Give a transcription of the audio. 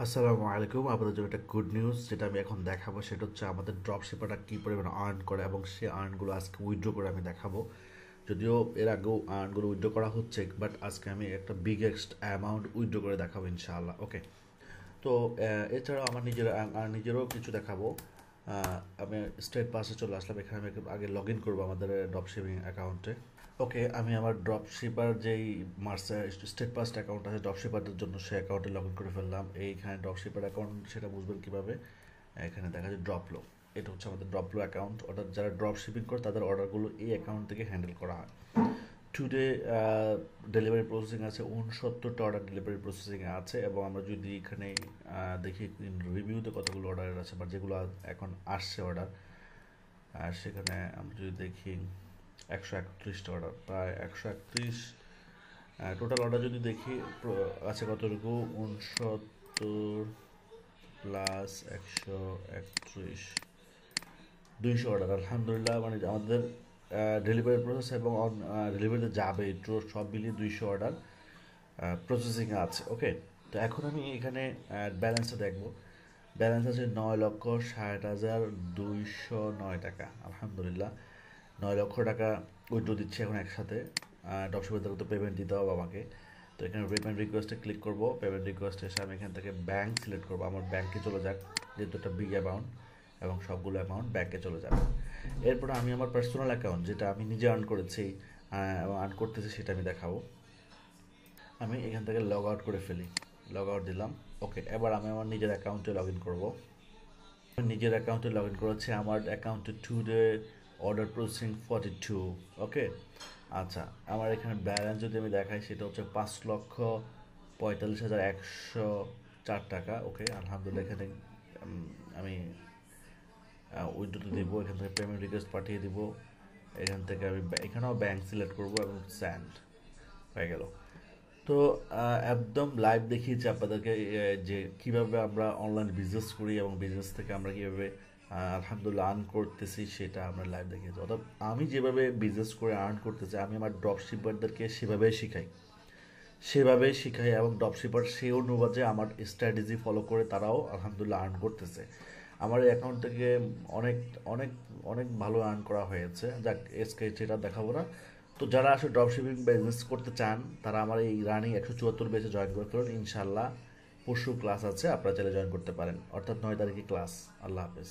আসসালামু আলাইকুম। আপনাদের জন্য একটা গুড নিউজ যেটা আমি এখন দেখাবো, সেটা হচ্ছে আমাদের ড্রপ শিপারটা কী পরিমাণ আর্ন করে এবং সে আর্নগুলো আজকে উইথড্র করে আমি দেখাবো। যদিও এর আগেও আর্নগুলো উইথড্র করা হচ্ছে, বাট আজকে আমি একটা বিগেস্ট অ্যামাউন্ট উইথড্র করে দেখাবো ইনশাআল্লাহ। ওকে, তো এছাড়াও আমার নিজেরও কিছু দেখাবো। আমি স্টেট পাসে চলে আসলাম। এখানে আমি আগে লগ ইন করবো আমাদের ড্রপ শিপিং অ্যাকাউন্টে। ওকে, আমি আমার ড্রপ শিপার যেই মার্সা স্টেট পাস্ট অ্যাকাউন্ট আছে ড্রপ শিপারদের জন্য, সেই অ্যাকাউন্টে লগ ইন করে ফেললাম। এইখানে ড্রপ শিপার অ্যাকাউন্ট সেটা বুঝবেন কীভাবে, এখানে দেখা যায় ড্রপলো। এটা হচ্ছে আমাদের ড্রপলো অ্যাকাউন্ট। অর্থাৎ যারা ড্রপ শিপিং করে তাদের অর্ডারগুলো এই অ্যাকাউন্ট থেকে হ্যান্ডেল করা হয়। টুডে ডেলিভারি প্রসেসিং আছে 69টা অর্ডার ডেলিভারি প্রসেসিংয়ে আছে। এবং আমরা যদি এখানে দেখি রিভিউতে কতগুলো অর্ডার আছে বা যেগুলো এখন আসছে অর্ডার, আর সেখানে আমরা যদি দেখি 131টা অর্ডার, প্রায় 131 টোটাল অর্ডার যদি দেখি আছে কতটুকু, 69 প্লাস 131, 200 অর্ডার। আলহামদুলিল্লাহ, মানে আমাদের ডেলিভারি প্রসেস এবং ডেলিভারিতে যাবে সব মিলিয়ে 200 অর্ডার প্রসেসিংয়ে আছে। ওকে, তো এখন আমি এখানে ব্যালেন্সটা দেখবো। ব্যালেন্স আছে 9,60,209 টাকা। আলহামদুলিল্লাহ, 9 লক্ষ টাকা উইথড্র দিচ্ছি এখন একসাথে। ডপশিপের তো পেমেন্ট দিতে হবে আমাকে। তো এখানে পেমেন্ট রিকোয়েস্টে ক্লিক করব। পেমেন্ট রিকোয়েস্টে এসে আমি এখান থেকে ব্যাঙ্ক সিলেক্ট করবো। আমার ব্যাঙ্কে চলে যাক, যেহেতু একটা বিগ অ্যামাউন্ট এবং সবগুলো অ্যামাউন্ট ব্যাঙ্কে চলে যাবে। এরপরে আমি আমার পার্সোনাল অ্যাকাউন্ট, যেটা আমি নিজে আর্ন করেছি এবং আর্ন করতেছি, সেটা আমি দেখাবো। আমি এখান থেকে লগ আউট করে ফেলি, লগ আউট দিলাম। ওকে, এবার আমি আমার নিজের অ্যাকাউন্টে লগ ইন করবো। নিজের অ্যাকাউন্টে লগ ইন করেছি। আমার অ্যাকাউন্টে টুডে অর্ডার প্রসেসিং 42। ওকে, আচ্ছা, আমার এখানে ব্যালেন্স যদি আমি দেখাই, সেটা হচ্ছে 5,45,104 টাকা। ওকে, আলহামদুলিল্লাহ, এখানে আমি উইথড্রোতে দিব। এখান থেকে পেমেন্ট রিকোয়েস্ট পাঠিয়ে দিব। এখান থেকে আমি এখানেও ব্যাঙ্ক সিলেক্ট করবো এবং সেন্ড হয়ে গেল। তো একদম লাইভ দেখিয়েছি আপনাদেরকে যে কীভাবে আমরা অনলাইন বিজনেস করি এবং বিজনেস থেকে আমরা কীভাবে আলহামদুলিল্লাহ আর্ন করতেছি, সেটা আমরা লাইভ দেখিয়েছি। অর্থাৎ আমি যেভাবে বিজনেস করে আর্ন করতেছি, আমি আমার ড্রপ শিপারদেরকে সেভাবেই শিখাই এবং ড্রপ শিপার সেই অনুবাদে আমার স্ট্র্যাটেজি ফলো করে তারাও আলহামদুলিল্লাহ আর্ন করতেছে। আমার এই অ্যাকাউন্ট থেকে অনেক অনেক অনেক ভালো আর্ন করা হয়েছে। যাক, এসকে সেটা দেখাবো না। তো যারা আসলে ড্রপ শিপিং বিজনেস করতে চান, তারা আমার এই রানিং 174 বেচে জয়েন করে ফেলুন ইনশাল্লাহ। পরশু ক্লাস আছে, আপনারা চাইলে জয়েন করতে পারেন, অর্থাৎ 9 তারিখে ক্লাস। আল্লাহ হাফেজ।